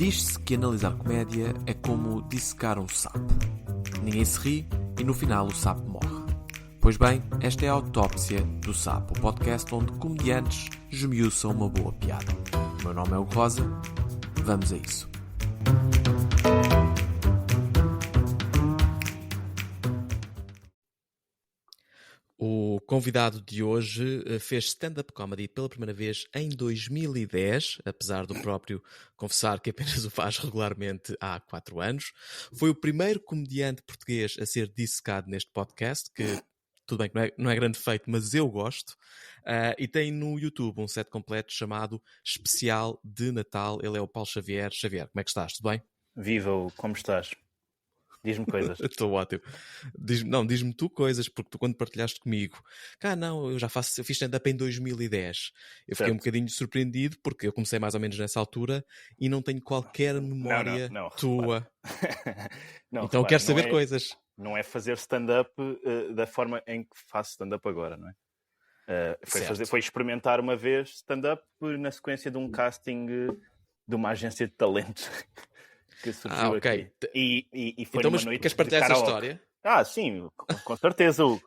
Diz-se que analisar comédia é como dissecar um sapo. Ninguém se ri e no final o sapo morre. Pois bem, esta é a Autópsia do Sapo, o podcast onde comediantes esmiuçam uma boa piada. O meu nome é Hugo Rosa, vamos a isso. O convidado de hoje fez stand-up comedy pela primeira vez em 2010, apesar do próprio confessar que apenas o faz regularmente há 4 anos. Foi o primeiro comediante português a ser dissecado neste podcast, que tudo bem que não é grande feito, mas eu gosto. E tem no YouTube um set completo chamado Especial de Natal. Ele é o Paulo Xavier. Xavier, como é que estás? Tudo bem? Viva, como estás? Diz-me coisas. Estou ótimo. Diz-me tu coisas, porque tu quando partilhaste comigo, eu fiz stand-up em 2010. Eu fiquei um bocadinho surpreendido, porque eu comecei mais ou menos nessa altura e não tenho qualquer memória tua. Não, então quero saber coisas. Não é fazer stand-up da forma em que faço stand-up agora, não é? Foi experimentar uma vez stand-up na sequência de um casting de uma agência de talentos. Que surgiu aqui. E foi então, uma noite queres partilhar essa história? Sim, com certeza, Hugo.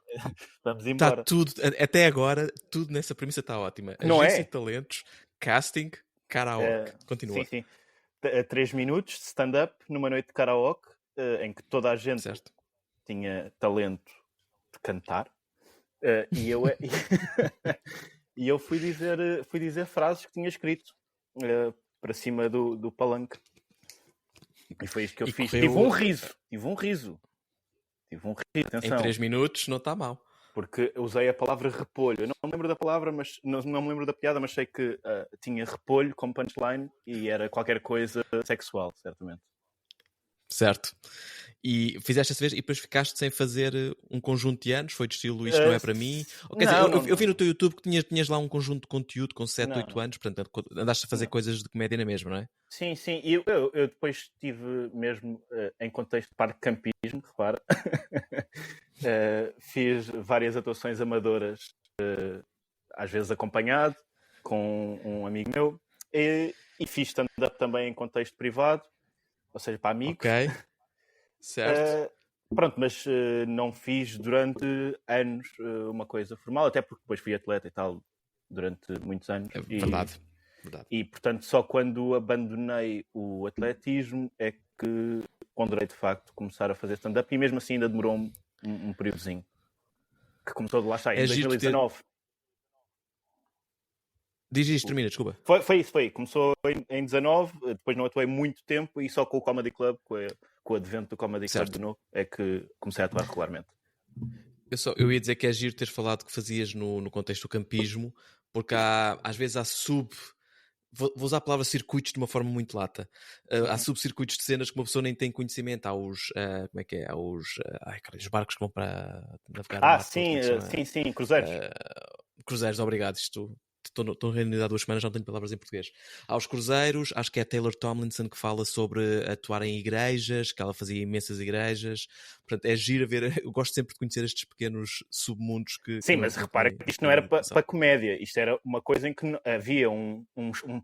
Vamos embora. Está tudo, até agora, tudo nessa premissa está ótima. Não agência é? de talentos, casting, karaoke. Continua. Sim. 3 minutos de stand-up numa noite de karaoke, em que toda a gente tinha talento de cantar. E eu fui dizer frases que tinha escrito para cima do palanque. E foi isto que eu fiz. Tive um riso. Atenção. Em 3 minutos não está mal. Porque eu usei a palavra repolho. Eu não me lembro da palavra, mas não me lembro da piada, mas sei que tinha repolho como punchline e era qualquer coisa sexual, certamente. Certo. E fizeste essa vez e depois ficaste sem fazer um conjunto de anos? Foi de estilo isto não é para mim? Eu vi no teu YouTube que tinhas lá um conjunto de conteúdo com 7, 8 anos, portanto andaste a fazer coisas de comédia na mesma, não é? Sim. E eu depois estive mesmo em contexto de parque campismo, repara. Fiz várias atuações amadoras, às vezes acompanhado com um amigo meu, e fiz stand-up também em contexto privado, ou seja, para amigos. Ok, certo. Pronto, mas não fiz durante anos uma coisa formal, até porque depois fui atleta e tal durante muitos anos. Verdade. E, portanto, só quando abandonei o atletismo é que ponderei, de facto, começar a fazer stand-up, e mesmo assim ainda demorou um períodozinho. Que começou de lá está, em 2019. Diz isto, termina, desculpa. Foi isso. Começou em 19, depois não atuei muito tempo e só com o Comedy Club, com o advento do Comedy Club de novo, é que comecei a atuar regularmente. Eu ia dizer que é giro teres falado que fazias no contexto do campismo, porque às vezes há vou usar a palavra circuitos de uma forma muito lata. Há subcircuitos de cenas que uma pessoa nem tem conhecimento. Há os, como é que é? Há os barcos que vão para navegar no mar. Sim, cruzeiros. Cruzeiros, obrigado. Estou reunido há 2 semanas, não tenho palavras em português. Há os cruzeiros, acho que é a Taylor Tomlinson que fala sobre atuar em igrejas, que ela fazia imensas igrejas. Portanto, é giro a ver. Eu gosto sempre de conhecer estes pequenos submundos que... Sim, mas repara que isto não era para comédia. Isto era uma coisa em que havia um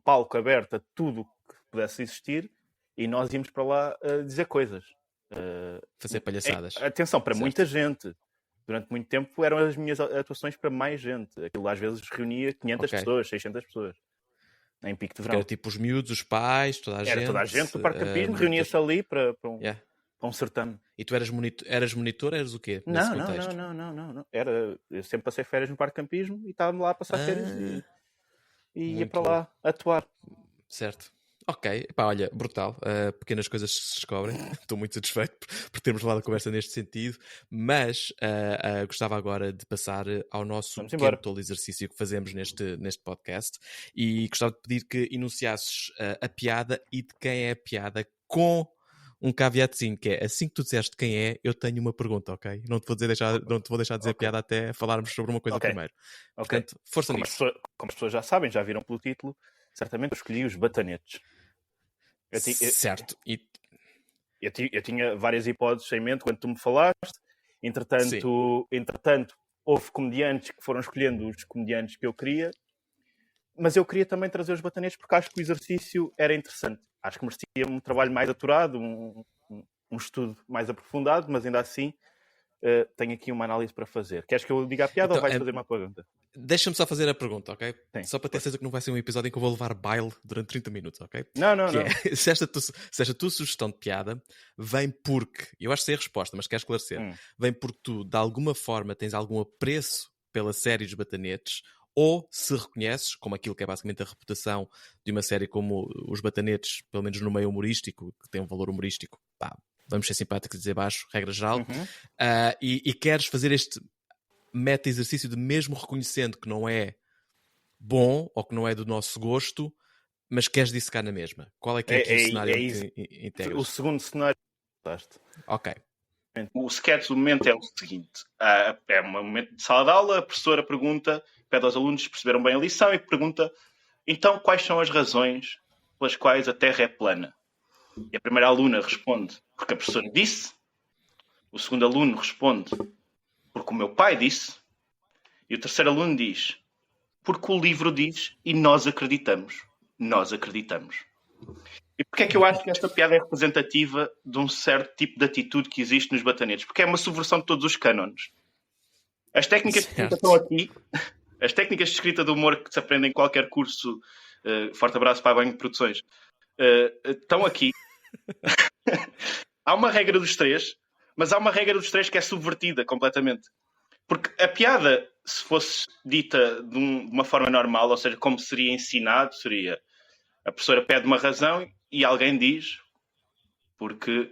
palco aberto a tudo que pudesse existir e nós íamos para lá dizer coisas. Fazer palhaçadas. Atenção, para muita gente. Durante muito tempo eram as minhas atuações para mais gente. Aquilo às vezes reunia 500 pessoas, 600 pessoas. Em pico de verão. Era tipo os miúdos, os pais, toda a gente. Era toda a gente do parque campismo, reunia-se ali para um certame. E tu eras monitor, eras o quê? Não. Eu sempre passei férias no parque campismo e estava lá a passar férias e ia para lá atuar. Certo. Ok, olha, brutal. Pequenas coisas que se descobrem. Estou muito satisfeito por termos levado a conversa neste sentido, mas gostava agora de passar ao nosso pequeno tolo exercício que fazemos neste podcast, e gostava de pedir que enunciasses a piada e de quem é a piada, com um caveatzinho, que é assim que tu disseste quem é, eu tenho uma pergunta, ok? Não te vou deixar dizer a piada até falarmos sobre uma coisa primeiro. Portanto, força nisso. Como as pessoas já sabem, já viram pelo título, certamente eu escolhi os batanetes. Certo. Eu tinha várias hipóteses em mente quando tu me falaste. Entretanto, houve comediantes que foram escolhendo os comediantes que eu queria, mas eu queria também trazer os batanetes porque acho que o exercício era interessante. acho que merecia um trabalho mais aturado, um estudo mais aprofundado, mas ainda assim tenho aqui uma análise para fazer. Queres que eu diga a piada ou vais fazer uma pergunta? Deixa-me só fazer a pergunta, ok? Sim, só para ter certeza que não vai ser um episódio em que eu vou levar baile durante 30 minutos, ok? Não. Se esta tua sugestão de piada vem porque, eu acho que sei a resposta, mas quero esclarecer, vem porque tu, de alguma forma, tens algum apreço pela série dos Batanetes, ou se reconheces, como aquilo que é basicamente a reputação de uma série como Os Batanetes, pelo menos no meio humorístico, que tem um valor humorístico, pá, vamos ser simpáticos e dizer baixo, regra geral, e queres fazer este meta-exercício de, mesmo reconhecendo que não é bom ou que não é do nosso gosto, mas queres dissecar na mesma. Qual é que é aqui o cenário que integras? O segundo cenário. Ok. O sketch do momento é o seguinte. É um momento de sala de aula, a professora pergunta, pede aos alunos se perceberam bem a lição e pergunta, então, quais são as razões pelas quais a Terra é plana? E a primeira aluna responde, porque a professora disse. O segundo aluno responde, porque o meu pai disse. E o terceiro aluno diz, porque o livro diz e nós acreditamos. Nós acreditamos. E porquê é que eu acho que esta piada é representativa de um certo tipo de atitude que existe nos Batanetes? Porque é uma subversão de todos os cânones. As técnicas de escrita estão aqui. As técnicas de escrita do humor que se aprendem em qualquer curso, forte abraço para a Banho de Produções, estão aqui. Há uma regra dos três, mas há uma regra dos três que é subvertida completamente. Porque a piada, se fosse dita de uma forma normal, ou seja, como seria ensinado, seria a professora pede uma razão e alguém diz porque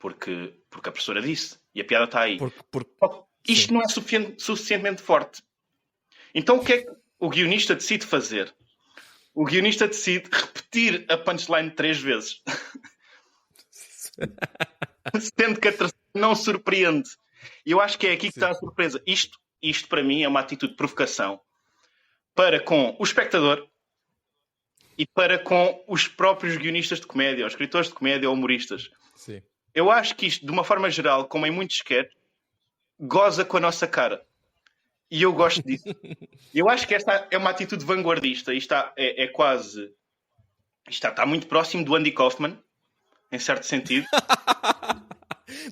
a professora disse. E a piada está aí. Isto não é suficientemente forte. Então o que é que o guionista decide fazer? O guionista decide repetir a punchline 3 vezes. Sendo que a terceira não surpreende. E eu acho que é aqui que está a surpresa. Isto para mim é uma atitude de provocação para com o espectador e para com os próprios guionistas de comédia, ou escritores de comédia ou humoristas. Sim. Eu acho que isto, de uma forma geral, como em muitos sketches, goza com a nossa cara. E eu gosto disso. Eu acho que esta é uma atitude vanguardista. Isto é quase... Isto está muito próximo do Andy Kaufman, em certo sentido.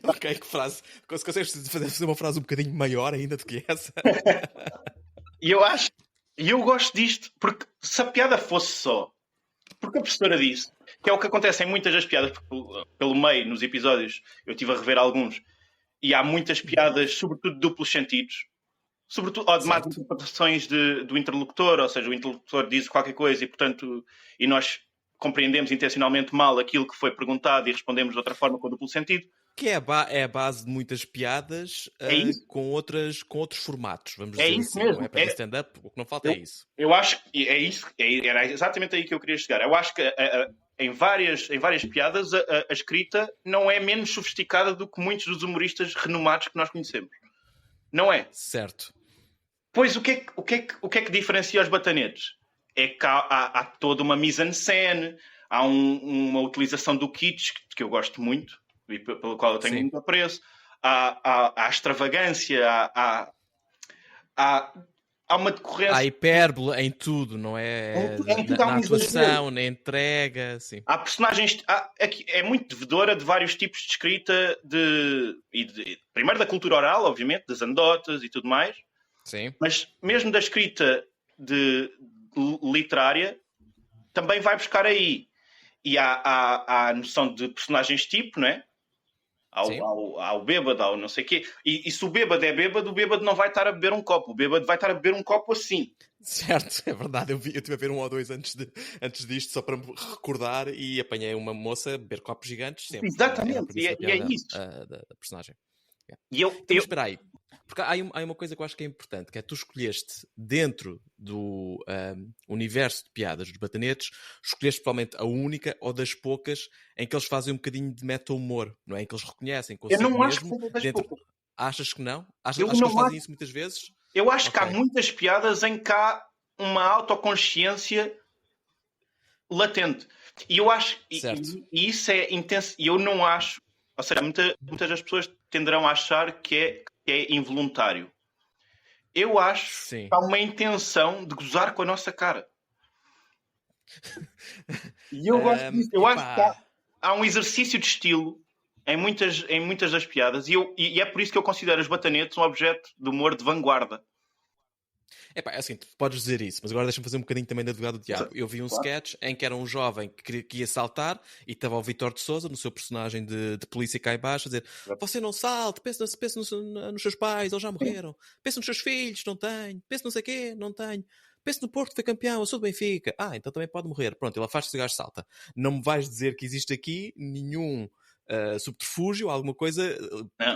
Ok, que frase. Consegues fazer uma frase um bocadinho maior ainda do que essa? E eu gosto disto, porque se a piada fosse só porque a professora disse, que é o que acontece em muitas das piadas, pelo meio, nos episódios, eu estive a rever alguns, e há muitas piadas, sobretudo de duplos sentidos, sobretudo, ou de más interpretações do interlocutor, ou seja, o interlocutor diz qualquer coisa e, portanto, e nós compreendemos intencionalmente mal aquilo que foi perguntado e respondemos de outra forma com duplo sentido. Que é a base de muitas piadas com outros formatos, vamos dizer isso assim. Mesmo. Não é para stand-up, o que não falta é isso. Eu acho que é isso, era exatamente aí que eu queria chegar. Eu acho que em várias piadas a escrita não é menos sofisticada do que muitos dos humoristas renomados que nós conhecemos. Não é? Certo. Pois o que é que diferencia os Batanetes? É que há toda uma mise-en-scène, há uma utilização do kitsch, que eu gosto muito, e pelo qual eu tenho muito apreço, há extravagância, há uma decorrência... Há hipérbole em tudo, não é? Na atuação, na entrega, sim. Há personagens... é muito devedora de vários tipos de escrita, primeiro da cultura oral, obviamente, das anedotas e tudo mais, sim. Mas mesmo da escrita literária, também vai buscar aí. E há a noção de personagens tipo, não é? Há o bêbado, há o não sei o quê. E se o bêbado é bêbado, o bêbado não vai estar a beber um copo. O bêbado vai estar a beber um copo assim. Certo, é verdade. Eu estive a ver um ou dois antes disto, só para me recordar, e apanhei uma moça a beber copos gigantes sempre. Exatamente, e é isso. Da personagem. E eu... Espera aí. Porque há uma coisa que eu acho que é importante, que é tu escolheste, dentro do universo de piadas dos Batanetes, escolheste provavelmente a única ou das poucas em que eles fazem um bocadinho de meta-humor, não é? Em que eles reconhecem consigo mesmo. Eu não acho que seja das poucas. Achas que não? Achas que eles fazem isso muitas vezes? Eu acho que há muitas piadas em que há uma autoconsciência latente. E eu acho... E isso é intenso. E eu não acho... Ou seja, muitas das pessoas tenderão a achar que é involuntário. Eu acho que há uma intenção de gozar com a nossa cara. E eu gosto disso. Eu acho que há um exercício de estilo em muitas das piadas e é por isso que eu considero os batanetes um objeto de humor de vanguarda. É assim, tu podes dizer isso, mas agora deixa-me fazer um bocadinho também de advogado do diabo. Eu vi um sketch em que era um jovem que ia saltar e estava o Vítor de Sousa, no seu personagem de polícia cá em baixo, a dizer: você não salte, pensa nos seus pais, eles já morreram. Pensa nos seus filhos, não tenho. Pensa não sei o quê, não tenho. Pensa no Porto, foi campeão, eu sou do Benfica. Então também pode morrer. Pronto, ele afasta-se e o gajo salta. Não me vais dizer que existe aqui nenhum subterfúgio, alguma coisa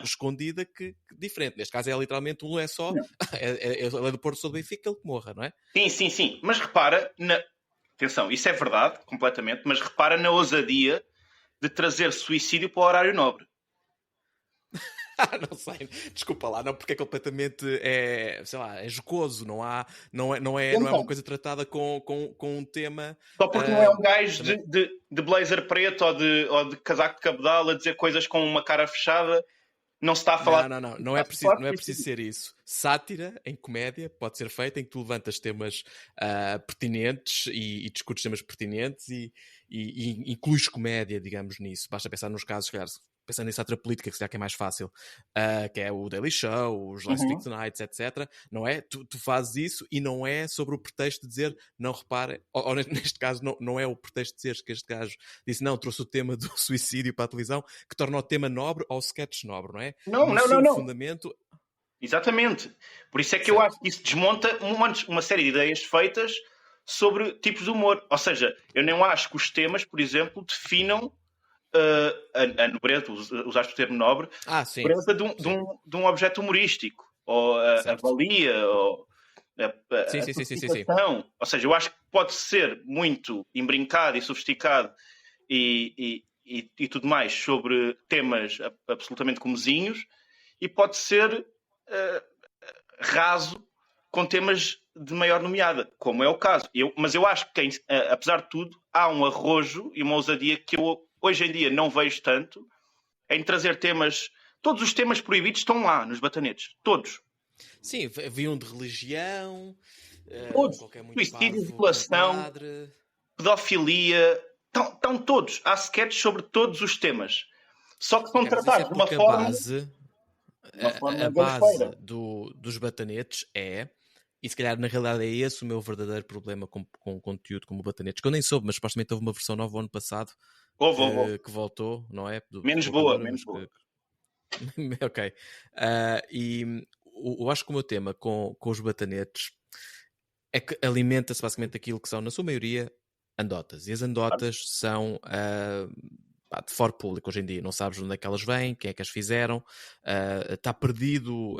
escondida que diferente. Neste caso é literalmente um, é só é do Porto, sou do Benfica, ele que morra, não é? Sim. Mas repara, atenção, isso é verdade, completamente, mas repara na ousadia de trazer suicídio para o horário nobre. Não sei, desculpa lá, não, porque é completamente sei lá, é jocoso, não é uma coisa tratada com um tema. Só porque não é um gajo de blazer preto ou de casaco de cabedal a dizer coisas com uma cara fechada, não se está a falar. Não é preciso ser isso. Sátira em comédia pode ser feita em que tu levantas temas pertinentes e discutes temas pertinentes e incluis comédia, digamos, nisso. Basta pensar nos casos, calhar, pensando em sátira política, que se calhar que é mais fácil, que é o Daily Show, os Last Week Tonights, etc. Não é? Tu fazes isso e não é sobre o pretexto de dizer, não repare, ou neste caso não é o pretexto de dizer que este gajo disse, não, trouxe o tema do suicídio para a televisão, que torna o tema nobre ou sketch nobre, não é? Não. Fundamento... Exatamente. Por isso é que eu acho que isso desmonta uma série de ideias feitas sobre tipos de humor. Ou seja, eu não acho que os temas, por exemplo, definam a nobreza, usaste o termo nobre, a nobreza de um objeto humorístico, ou a valia, ou a sofisticação. Ou seja, eu acho que pode ser muito embrincado e sofisticado e tudo mais sobre temas absolutamente comezinhos, e pode ser raso com temas de maior nomeada, como é o caso. Mas eu acho que, apesar de tudo, há um arrojo e uma ousadia que eu hoje em dia não vejo tanto em trazer temas. Todos os temas proibidos estão lá nos batanetes. Todos. Sim, haviam de religião, suicídio, violação, pedofilia. Estão todos. Há sketches sobre todos os temas. Só que são tratados de uma forma. A base dos batanetes e se calhar na realidade é esse o meu verdadeiro problema com conteúdo como o Batanetes, que eu nem soube, mas supostamente houve uma versão nova o ano passado que voltou, não é? Menos boa. Ok. E eu acho que o meu tema com os Batanetes é que alimenta-se basicamente aquilo que são, na sua maioria, andotas. E as andotas são de fora público hoje em dia. Não sabes onde é que elas vêm, quem é que as fizeram. Está perdido,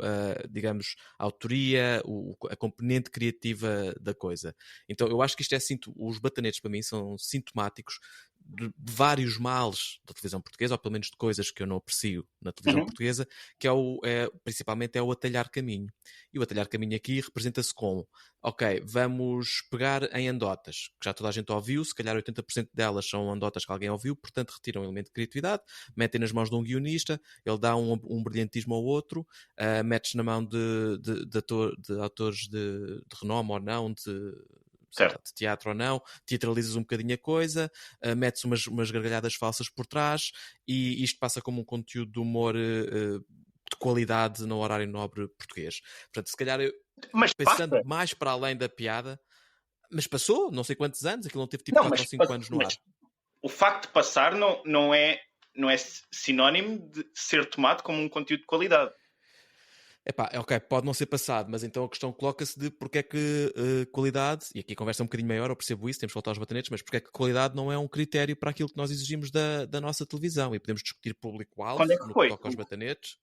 digamos, a autoria, a componente criativa da coisa. Então eu acho que isto os Batanetes para mim são sintomáticos de vários males da televisão portuguesa, ou pelo menos de coisas que eu não aprecio na televisão portuguesa, que principalmente é o atalhar caminho. E o atalhar caminho aqui representa-se como, ok, vamos pegar em andotas, que já toda a gente ouviu, se calhar 80% delas são andotas que alguém ouviu, portanto retiram um elemento de criatividade, metem nas mãos de um guionista, ele dá um brilhantismo ao outro, metes na mão de autores de renome ou não, de teatro ou não, teatralizas um bocadinho a coisa, metes umas gargalhadas falsas por trás e isto passa como um conteúdo de humor de qualidade no horário nobre português. Portanto, se calhar pensando mais para além da piada, mas passou, não sei quantos anos, aquilo não teve tipo 4 ou 5 anos no ar. O facto de passar não é sinónimo de ser tomado como um conteúdo de qualidade. Ok, pode não ser passado, mas então a questão coloca-se de porque é que qualidade, e aqui a conversa é um bocadinho maior, eu percebo isso, temos que voltar aos Batanetes, mas porque é que qualidade não é um critério para aquilo que nós exigimos da nossa televisão, e podemos discutir público-alvo no que toca aos Batanetes.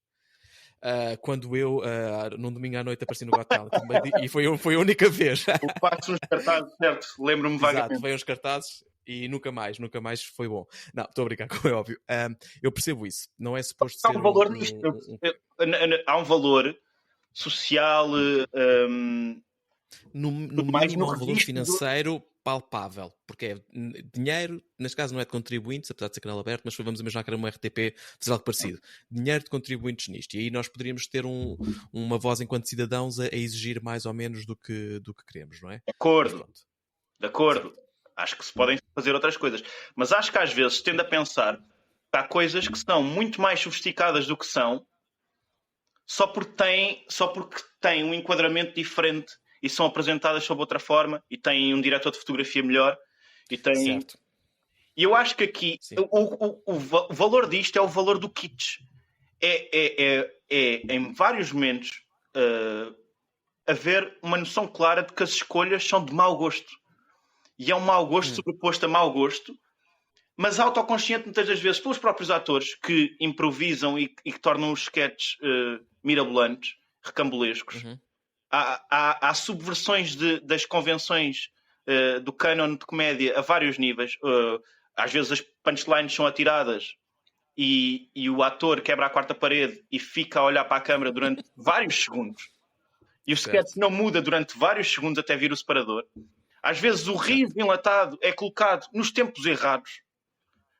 Quando eu, num domingo à noite, apareci no Got Talent, e foi a única vez. O facto nos cartazes, certo? Lembro-me vagamente. Exato, veio uns cartazes e nunca mais foi bom. Não, estou a brincar, como é óbvio. Eu percebo isso. Não é suposto ser valor nisto. Há um valor social, no mínimo há um valor financeiro palpável, porque é dinheiro, neste caso não é de contribuintes, apesar de ser canal aberto, mas vamos imaginar que era uma RTP, fazer algo parecido. Dinheiro de contribuintes nisto, e aí nós poderíamos ter uma voz enquanto cidadãos a exigir mais ou menos do que queremos, não é? De acordo. Acho que se podem fazer outras coisas. Mas acho que às vezes tendo a pensar que há coisas que são muito mais sofisticadas do que são só porque têm um enquadramento diferente e são apresentadas sob outra forma e têm um diretor de fotografia melhor e têm... Certo. E eu acho que aqui o valor disto é o valor do kitsch. É em vários momentos haver uma noção clara de que as escolhas são de mau gosto. E é um mau gosto sobreposto a mau gosto, mas autoconsciente muitas das vezes pelos próprios atores que improvisam e que tornam os sketches mirabolantes, recambulescos. Há subversões das convenções do canon de comédia a vários níveis. Às vezes as punchlines são atiradas e o ator quebra a quarta parede e fica a olhar para a câmara durante vários segundos. E o sketch não muda durante vários segundos até vir o separador. Às vezes o riso enlatado é colocado nos tempos errados.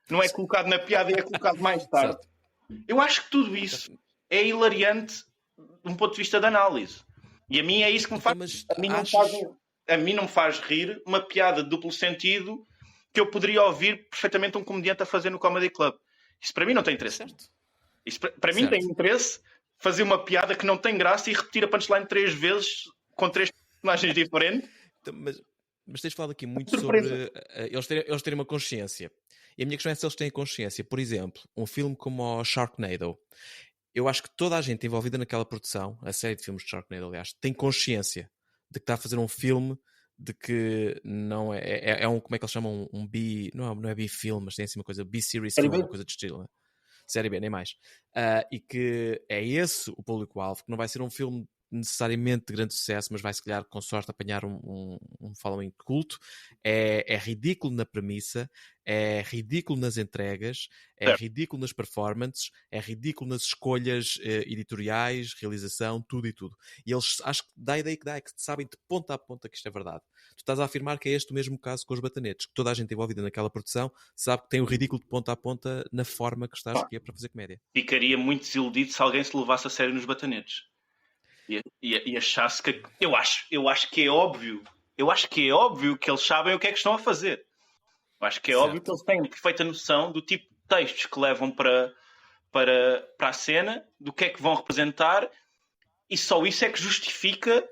Não é colocado na piada, é colocado mais tarde. Eu acho que tudo isso é hilariante de um ponto de vista de análise. E a mim é isso que me faz... A mim não me faz rir uma piada de duplo sentido que eu poderia ouvir perfeitamente um comediante a fazer no Comedy Club. Isso para mim não tem interesse. Isso para mim tem interesse fazer uma piada que não tem graça e repetir a punchline 3 vezes com 3 personagens diferentes. Mas tens falado aqui muito sobre eles terem uma consciência. E a minha questão é se eles têm consciência. Por exemplo, um filme como o Sharknado. Eu acho que toda a gente envolvida naquela produção, a série de filmes de Sharknado, aliás, tem consciência de que está a fazer um filme de que não é um, como é que eles chamam? Um B... Não é B-film, mas tem assim uma coisa, B-series film, uma coisa de estilo. Né? Série B, nem mais. E que é esse o público-alvo, que não vai ser um filme necessariamente de grande sucesso, mas vai se calhar com sorte apanhar um following culto. É ridículo na premissa, é ridículo nas entregas, é ridículo nas performances, é ridículo nas escolhas editoriais, realização, tudo e tudo. E eles, acho que dá a ideia que sabem de ponta a ponta que isto é verdade. Tu estás a afirmar que é este o mesmo caso com os Batanetes, que toda a gente envolvida naquela produção sabe que tem o ridículo de ponta a ponta na forma que está a escolher para fazer comédia. Ficaria muito desiludido se alguém se levasse a sério nos Batanetes. E achasse que... Eu acho que é óbvio. Eu acho que é óbvio que eles sabem o que é que estão a fazer. Eu acho que é óbvio que eles têm perfeita noção do tipo de textos que levam para a cena, do que é que vão representar, e só isso é que justifica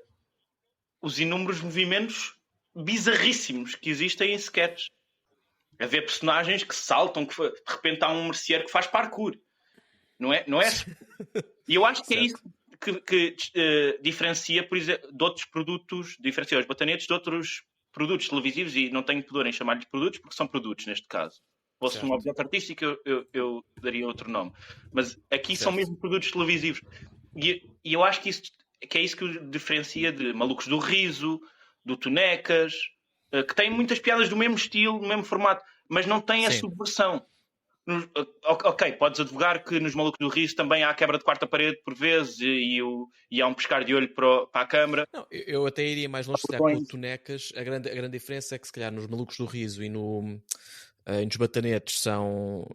os inúmeros movimentos bizarríssimos que existem em sketches. Haver personagens que saltam, que de repente há um merceeiro que faz parkour. Não é? E eu acho que é isso que diferencia, por exemplo, de outros produtos, diferencia os Batanetes de outros produtos televisivos, e não tenho pudor em chamar-lhes produtos, porque são produtos neste caso. Se fosse um objeto artístico, eu daria outro nome. Mas aqui são mesmo produtos televisivos. E eu acho que é isso que o diferencia de Malucos do Riso, do Tonecas, que têm muitas piadas do mesmo estilo, do mesmo formato, mas não têm a subversão. Ok, podes advogar que nos Malucos do Riso também há a quebra de quarta parede por vezes e há um pescar de olho para a câmara. Não, eu até iria mais longe, se calhar, com o Tonecas. A grande diferença é que se calhar nos Malucos do Riso e nos Batanetes são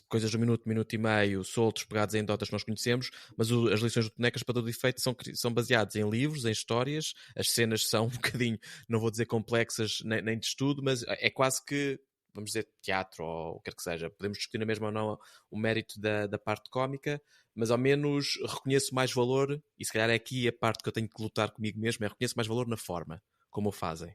coisas de um minuto e meio, soltos, pegados em dotas que nós conhecemos, mas as lições do Tonecas, para todo efeito, são baseadas em livros, em histórias. As cenas são um bocadinho, não vou dizer complexas nem de estudo, mas é quase que, vamos dizer, teatro ou o que quer que seja. Podemos discutir na mesma ou não o mérito da parte cómica, mas ao menos reconheço mais valor, e se calhar é aqui a parte que eu tenho que lutar comigo mesmo, reconheço mais valor na forma, como o fazem.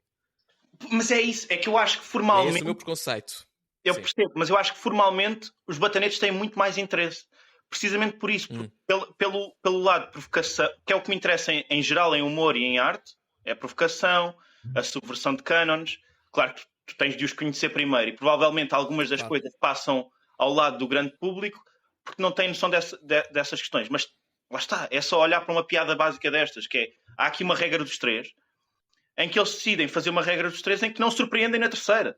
Mas é isso, é que eu acho que formalmente... É esse o meu preconceito. Eu percebo, mas eu acho que formalmente os Batanetes têm muito mais interesse. Precisamente por isso, pelo lado de provocação, que é o que me interessa em geral em humor e em arte, é a provocação, a subversão de cânones. Claro que tu tens de os conhecer primeiro, e provavelmente algumas das coisas passam ao lado do grande público porque não têm noção dessas questões. Mas lá está, é só olhar para uma piada básica destas, que é, há aqui uma regra dos 3, em que eles decidem fazer uma regra dos 3 em que não surpreendem na terceira.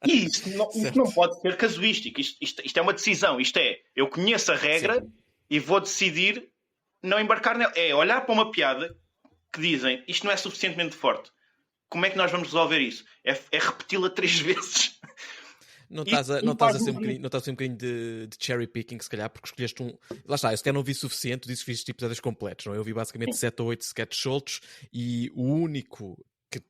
E isso não pode ser casuístico. Isto é uma decisão. Isto é, eu conheço a regra e vou decidir não embarcar nela. É olhar para uma piada que dizem, isto não é suficientemente forte. Como é que nós vamos resolver isso? É repeti-la 3 vezes. Não estás a ser um bocadinho de cherry picking, se calhar, porque escolheste um... Lá está, eu sequer não vi suficiente, disse que fiz episódios completos, não? Eu vi basicamente 7 ou 8 sketches soltos, e o único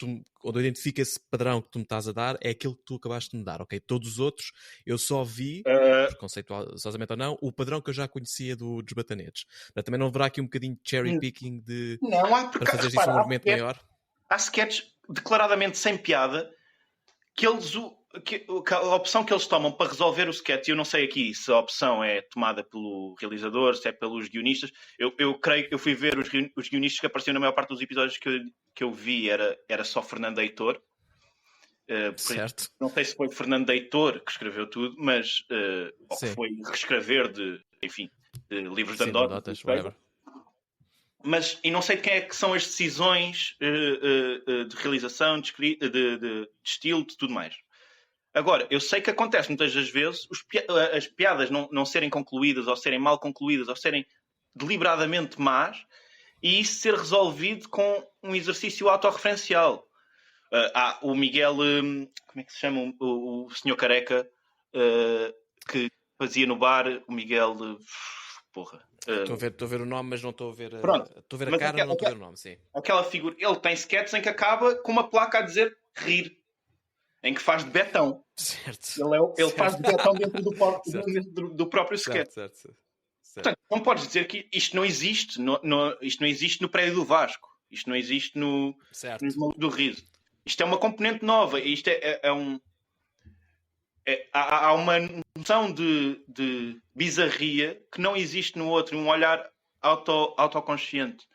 onde eu identifico esse padrão que tu me estás a dar é aquele que tu acabaste de me dar, ok? Todos os outros eu só vi, preconceituosamente ou não, o padrão que eu já conhecia dos Batanetes. Mas também não haverá aqui um bocadinho de cherry picking para fazer isso um movimento maior? Há sketches declaradamente sem piada que a opção que eles tomam para resolver o sketch, eu não sei aqui se a opção é tomada pelo realizador, se é pelos guionistas. Eu creio que eu fui ver os guionistas que apareciam na maior parte dos episódios que eu vi, era só Fernando Heitor. Certo. Não sei se foi Fernando Heitor que escreveu tudo, mas ou que foi reescrever de livros de anedotas. Mas, e não sei de quem é que são as decisões de realização, de estilo, de tudo mais. Agora, eu sei que acontece muitas das vezes as piadas não serem concluídas, ou serem mal concluídas, ou serem deliberadamente más, e isso ser resolvido com um exercício autorreferencial. O Miguel, como é que se chama? O senhor careca que fazia no bar, o Miguel... Estou a ver o nome, mas não estou a ver estou a ver a cara, mas não estou a ver o nome, sim. Aquela figura, ele tem sketches em que acaba com uma placa a dizer rir, em que faz de betão. Certo. Ele faz de betão dentro do próprio sketch. Certo. Portanto, não podes dizer que isto não existe. Isto não existe no prédio do Vasco. Isto não existe no do Riso. Isto é uma componente nova. Isto há uma noção de bizarria que não existe no outro, um olhar autoconsciente.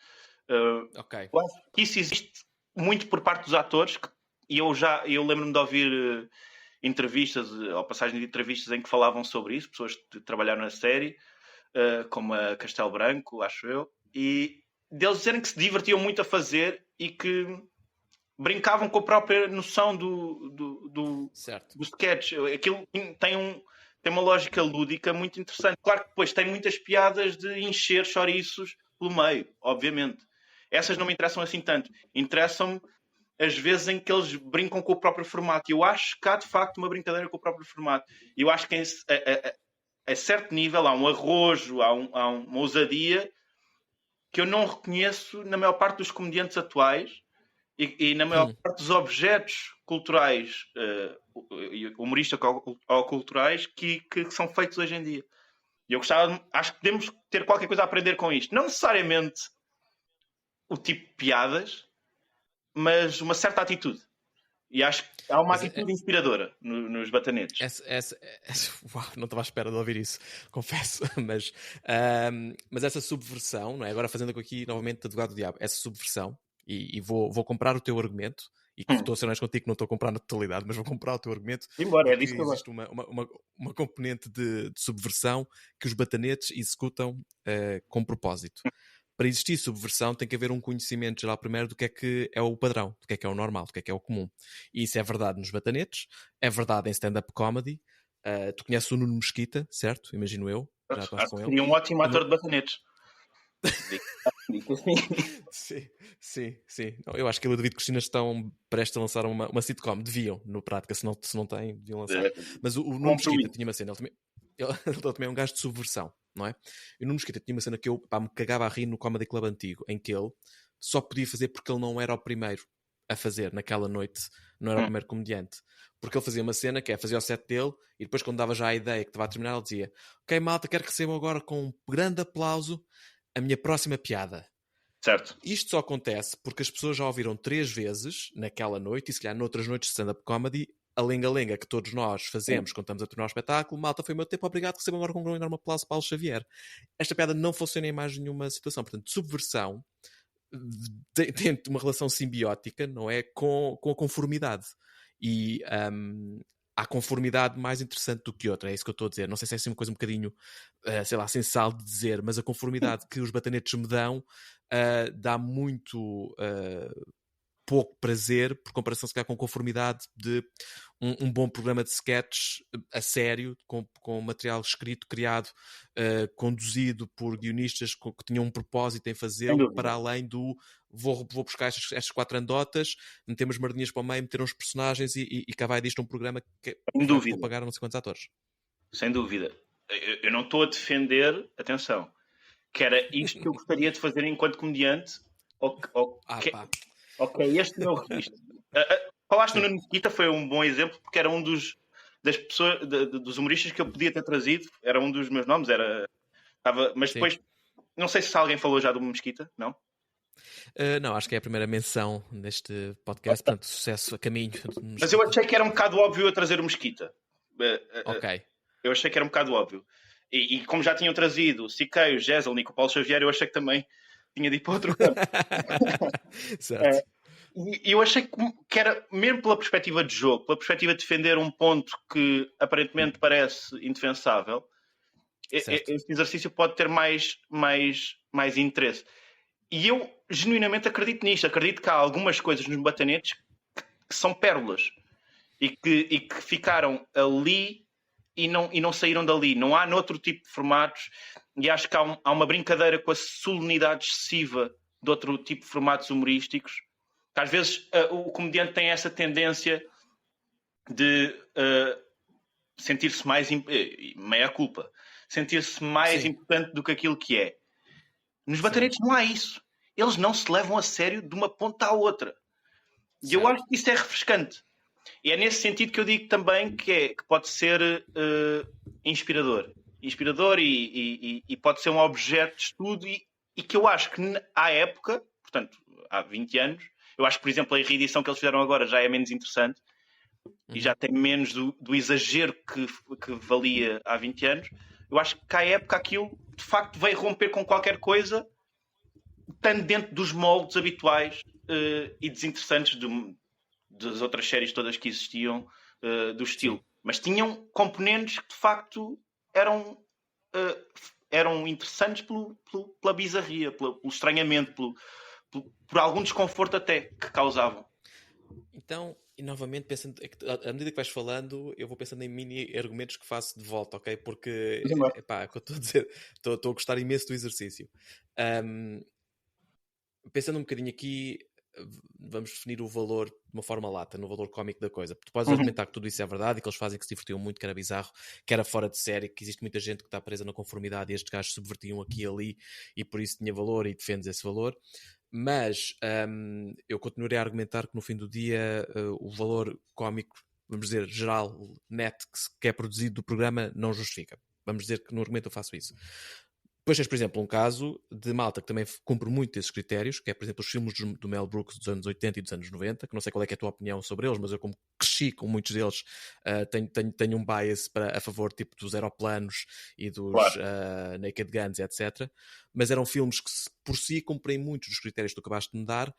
Ok. Isso existe muito por parte dos atores, e eu lembro-me de ouvir entrevistas, ou passagens de entrevistas em que falavam sobre isso, pessoas que trabalharam na série, como a Castelo Branco, acho eu, e deles dizerem que se divertiam muito a fazer e que brincavam com a própria noção do sketch. Aquilo tem uma lógica lúdica muito interessante. Claro que depois tem muitas piadas de encher chouriços pelo meio, obviamente. Essas não me interessam assim tanto. Interessam-me as vezes em que eles brincam com o próprio formato. Eu acho que há, de facto, uma brincadeira com o próprio formato. Eu acho que a certo nível há um arrojo, há uma ousadia que eu não reconheço na maior parte dos comediantes atuais e na maior parte dos objetos culturais, humorísticos ou culturais, que são feitos hoje em dia. E eu acho que podemos ter qualquer coisa a aprender com isto. Não necessariamente o tipo de piadas, mas uma certa atitude. E acho que há uma atitude inspiradora nos Batanetes. Uau, não estava à espera de ouvir isso, confesso. Mas essa subversão, não é? Agora fazendo aqui novamente advogado do diabo, essa subversão, e vou comprar o teu argumento, e estou a ser honesto contigo que não estou a comprar na totalidade, mas vou comprar o teu argumento. Embora, é disso que existe uma componente de subversão que os Batanetes executam com propósito. Para existir subversão tem que haver um conhecimento geral primeiro do que é o padrão, do que é o normal, do que é o comum. E isso é verdade nos Batanetes, é verdade em stand-up comedy. Tu conheces o Nuno Mesquita, certo? Imagino eu. Já estás com ele. Seria um ótimo ator de Batanetes. Sim. Não, eu acho que ele e o David Cristina estão prestes a lançar uma sitcom. Deviam, no prática, se não têm, deviam lançar. Mas o Nuno Mesquita tinha uma cena, ele também é um gajo de subversão, não é? E o Nuno Mesquita tinha uma cena que eu me cagava a rir no Comedy Club antigo, em que ele só podia fazer porque ele não era o primeiro a fazer naquela noite, não era o primeiro comediante. Porque ele fazia uma cena que fazia o set dele e depois quando dava já a ideia que estava a terminar, ele dizia: ok, malta, quero que recebam agora com um grande aplauso a minha próxima piada. Certo. Isto só acontece porque as pessoas já ouviram 3 vezes naquela noite, e se calhar noutras noites de stand-up comedy, a lenga-lenga que todos nós fazemos quando estamos a tornar o espetáculo. Malta, foi o meu tempo, obrigado, recebam agora com um enorme aplauso Paulo Xavier. Esta piada não funciona em mais nenhuma situação. Portanto, subversão tem uma relação simbiótica, não é? Com a conformidade. E há conformidade mais interessante do que outra, é isso que eu estou a dizer. Não sei se é assim uma coisa um bocadinho, sei lá, sensal de dizer, mas a conformidade que os Batanetes me dão dá muito pouco prazer, por comparação se calhar com a conformidade de um bom programa de sketches a sério, com material escrito, criado, conduzido por guionistas que tinham um propósito em fazê-lo, para além do vou buscar estas 4 anedotas, meter umas merdinhas para o meio, meter uns personagens e cá vai disto um programa que vou pagar a não sei quantos atores. Sem dúvida. Eu não estou a defender, atenção, que era isto que eu gostaria de fazer enquanto comediante, Ok, este meu registro. Falaste no Nuno Mesquita, foi um bom exemplo, porque era um das pessoas, dos humoristas que eu podia ter trazido. Era um dos meus nomes, mas depois, sim. Não sei se alguém falou já do Mesquita, não? Não, acho que é a primeira menção neste podcast, portanto, sucesso a caminho. Mas eu achei que era um bocado óbvio a trazer o Mesquita. Ok. Eu achei que era um bocado óbvio. E como já tinham trazido o Siquei, o Jezelnik, o Paulo Xavier, eu achei que também tinha de ir para outro campo. Certo. E eu achei que era, mesmo pela perspectiva de jogo, pela perspectiva de defender um ponto que aparentemente parece indefensável, esse exercício pode ter mais interesse. E eu genuinamente acredito nisto. Acredito que há algumas coisas nos batanetes que são pérolas e que ficaram ali e não saíram dali. Não há noutro tipo de formatos, e acho que há uma brincadeira com a solenidade excessiva de outro tipo de formatos humorísticos. Às vezes o comediante tem essa tendência de sentir-se mais meia culpa, sentir-se mais importante do que aquilo que é. Nos batanetes não há isso. Eles não se levam a sério de uma ponta à outra. E eu acho que isso é refrescante. E é nesse sentido que eu digo também que pode ser inspirador. Inspirador e pode ser um objeto de estudo e que eu acho que à época, portanto, há 20 anos, eu acho que, por exemplo, a reedição que eles fizeram agora já é menos interessante e já tem menos do exagero que valia há 20 anos. Eu acho que à época aquilo, de facto, veio romper com qualquer coisa, estando dentro dos moldes habituais e desinteressantes das outras séries todas que existiam do estilo. Sim. Mas tinham componentes que, de facto, eram interessantes pela bizarria, pelo estranhamento, por algum desconforto até que causavam. Então, e novamente, pensando, à medida que vais falando, eu vou pensando em mini-argumentos que faço de volta, ok? Porque, é o que eu estou a dizer, estou a gostar imenso do exercício. Pensando um bocadinho aqui, vamos definir o valor de uma forma lata, no valor cómico da coisa. Tu podes argumentar que tudo isso é verdade e que eles fazem que se divertiam muito, que era bizarro, que era fora de série, que existe muita gente que está presa na conformidade e estes gajos subvertiam aqui e ali e por isso tinha valor e defendes esse valor. Mas eu continuaria a argumentar que no fim do dia o valor cómico, vamos dizer, geral, net, que é produzido do programa, não justifica. Vamos dizer que no argumento eu faço isso. Depois tens, por exemplo, um caso de malta que também cumpre muito esses critérios, que é, por exemplo, os filmes do Mel Brooks dos anos 80 e dos anos 90, que não sei qual é que é a tua opinião sobre eles, mas eu, como cresci com muitos deles, tenho um bias a favor tipo dos aeroplanos e dos Naked Guns, etc. Mas eram filmes que, por si, cumprem muitos dos critérios que tu acabaste de me dar,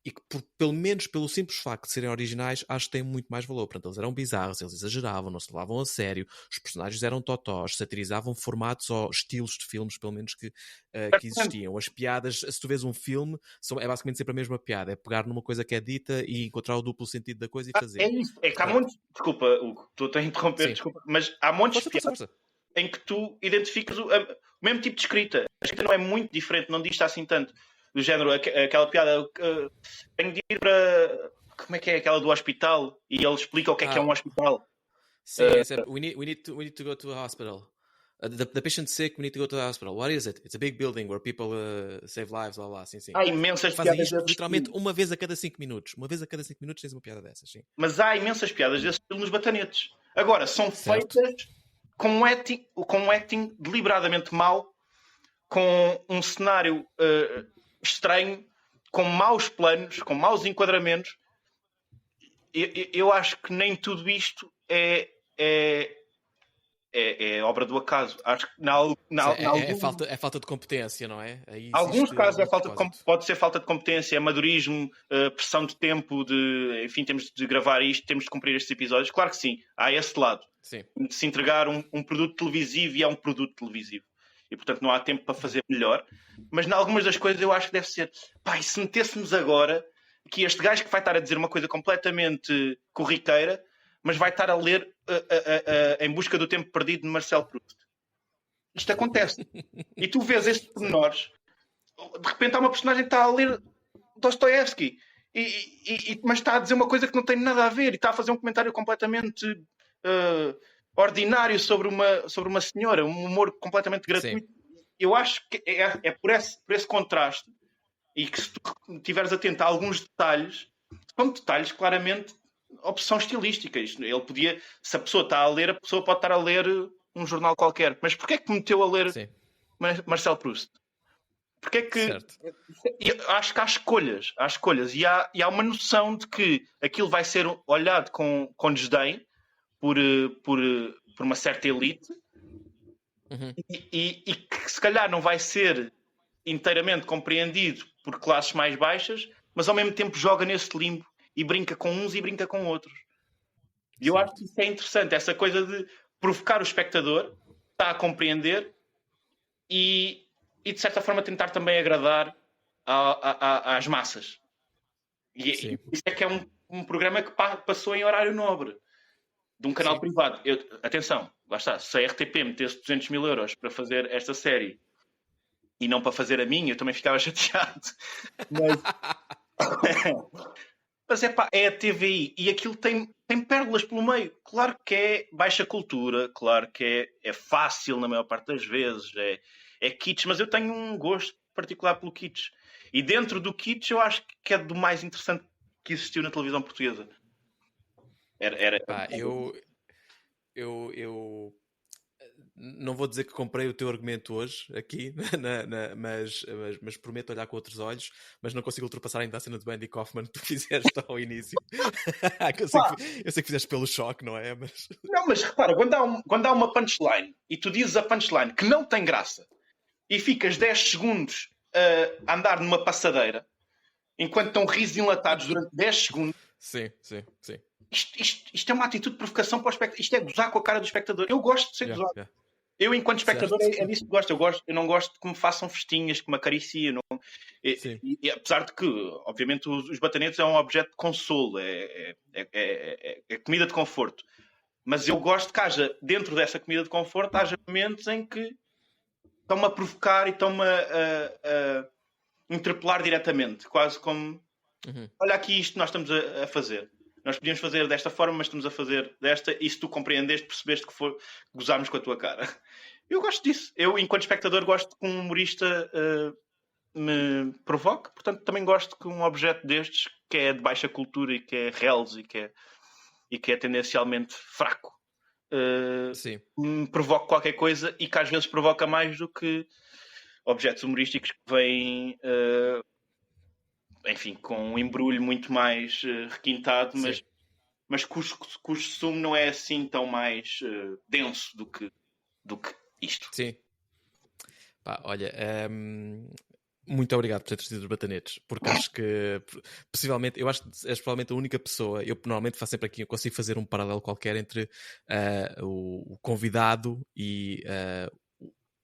e que, pelo menos pelo simples facto de serem originais, acho que têm muito mais valor. Portanto, eles eram bizarros, eles exageravam, não se levavam a sério, os personagens eram totós, satirizavam formatos ou estilos de filmes, pelo menos que existiam. As piadas, se tu vês um filme, é basicamente sempre a mesma piada, é pegar numa coisa que é dita e encontrar o duplo sentido da coisa e fazer. É isso, é que há montes, desculpa, Hugo, estou a interromper, desculpa, mas há montes de piadas em que tu identificas o mesmo tipo de escrita. A escrita não é muito diferente, não diz assim tanto. Do género, aquela piada, tenho de ir para, como é que é, aquela do hospital, e ele explica o que é um hospital. Sim, we need to go to a hospital. The patient's sick, we need to go to the hospital. What is it? It's a big building where people save lives, lá lá, sim. Há imensas piadas isto, literalmente uma vez a cada 5 minutos. Uma vez a cada 5 minutos tens uma piada dessas, sim. Mas há imensas piadas desse estilo nos batanetes. Agora, são feitas com um acting deliberadamente mau, com um cenário estranho, com maus planos, com maus enquadramentos. Eu acho que nem tudo isto é obra do acaso. Acho que é falta de competência, não é? Em alguns casos pode ser falta de competência, é madurismo, pressão de tempo, enfim, temos de gravar isto, temos de cumprir estes episódios. Claro que sim, há esse lado. Sim. De se entregar um produto televisivo, e é um produto televisivo. E, portanto, não há tempo para fazer melhor. Mas, em algumas das coisas, eu acho que deve ser... e se metêssemos agora que este gajo que vai estar a dizer uma coisa completamente corriqueira, mas vai estar a ler Em Busca do Tempo Perdido de Marcel Proust. Isto acontece. E tu vês estes pormenores. De repente há uma personagem que está a ler Dostoiévski. Mas está a dizer uma coisa que não tem nada a ver. E está a fazer um comentário completamente... ordinário sobre uma senhora, um humor completamente gratuito. Sim. Eu acho que é por esse contraste e que se tu estiveres atento a alguns detalhes, são detalhes claramente opção estilística. Ele podia, se a pessoa está a ler, a pessoa pode estar a ler um jornal qualquer. Mas porquê é que meteu a ler Marcel Proust? Porque é que acho que há escolhas e há uma noção de que aquilo vai ser olhado com desdém por uma certa elite e que se calhar não vai ser inteiramente compreendido por classes mais baixas, mas ao mesmo tempo joga nesse limbo e brinca com uns e brinca com outros. E eu acho que isso é interessante, essa coisa de provocar o espectador, está a compreender e de certa forma tentar também agradar às massas. E isso é que é um programa que passou em horário nobre de um canal privado. Atenção, lá está, se a RTP metesse 200 mil euros para fazer esta série e não para fazer a minha, eu também ficava chateado. Mas é a TVI e aquilo tem pérolas pelo meio. Claro que é baixa cultura, claro que é fácil na maior parte das vezes, é kitsch, mas eu tenho um gosto particular pelo kitsch. E dentro do kitsch eu acho que é do mais interessante que existiu na televisão portuguesa. Eu não vou dizer que comprei o teu argumento hoje aqui, mas prometo olhar com outros olhos, mas não consigo ultrapassar ainda a cena do Andy Kaufman que tu fizeste ao início. Eu sei que fizeste pelo choque, não é? Não, mas repara, quando há uma punchline e tu dizes a punchline que não tem graça e ficas 10 segundos a andar numa passadeira enquanto estão risos enlatados durante 10 segundos. Sim. Isto é uma atitude de provocação para o espectador. Isto é gozar com a cara do espectador. Eu gosto de ser gozado. Eu, enquanto espectador, é disso que gosto. Eu não gosto que me façam festinhas, que me acariciem. E apesar de que, obviamente, os batanetes é um objeto de consolo. É comida de conforto. Mas eu gosto que haja, dentro dessa comida de conforto, haja momentos em que estão-me a provocar e estão-me a interpelar diretamente. Quase como, olha aqui isto que nós estamos a fazer. Nós podíamos fazer desta forma, mas estamos a fazer desta, e se tu compreendeste, percebeste que gozarmos com a tua cara. Eu gosto disso. Eu, enquanto espectador, gosto que um humorista me provoque. Portanto, também gosto que um objeto destes, que é de baixa cultura e que é reles e que é tendencialmente fraco, me provoque qualquer coisa e que às vezes provoca mais do que objetos humorísticos que vêm... enfim, com um embrulho muito mais requintado, mas cujo sumo não é assim tão mais denso do que isto. Sim. Olha, muito obrigado por ter trazido os batanetes, porque acho que possivelmente, eu acho que és provavelmente a única pessoa, eu normalmente faço sempre aqui, eu consigo fazer um paralelo qualquer entre o convidado e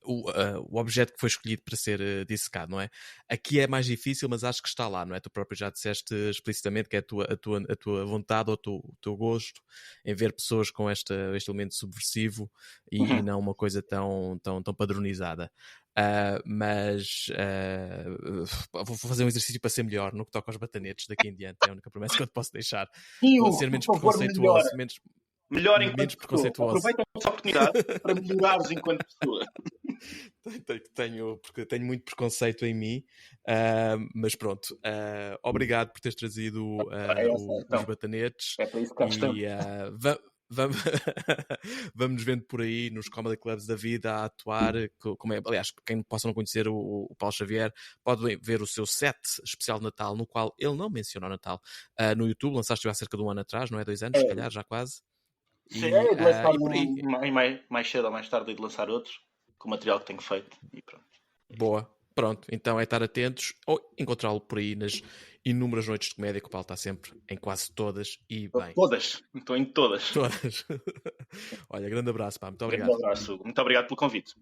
o objeto que foi escolhido para ser dissecado, não é? Aqui é mais difícil, mas acho que está lá, não é? Tu próprio já disseste explicitamente que é a tua vontade ou o teu gosto em ver pessoas com este elemento subversivo e não uma coisa tão padronizada. Vou fazer um exercício para ser melhor no que toca aos batanetes daqui em diante, é a única promessa que eu te posso deixar. Vou ser menos preconceituoso, melhor enquanto preconceituoso. Aproveita essa oportunidade para melhorares enquanto pessoa. Porque tenho muito preconceito em mim, mas pronto, obrigado por teres trazido os batanetes. É para isso que estamos. Vamos nos vendo por aí nos comedy clubs da vida a atuar. Aliás, quem possa não conhecer o Paulo Xavier pode ver o seu set especial de Natal, no qual ele não menciona o Natal, no YouTube. Lançaste-o há cerca de um ano atrás, não é? 2 anos, se calhar, já quase. Sim, é de lançar mais cedo ou mais tarde, de lançar outros com o material que tenho feito e pronto. Boa, pronto, então é estar atentos ou encontrá-lo por aí nas inúmeras noites de comédia, que o Paulo está sempre em quase todas e bem. Todas, estou em todas. Olha, grande abraço, pá, muito obrigado. Grande abraço, muito obrigado pelo convite.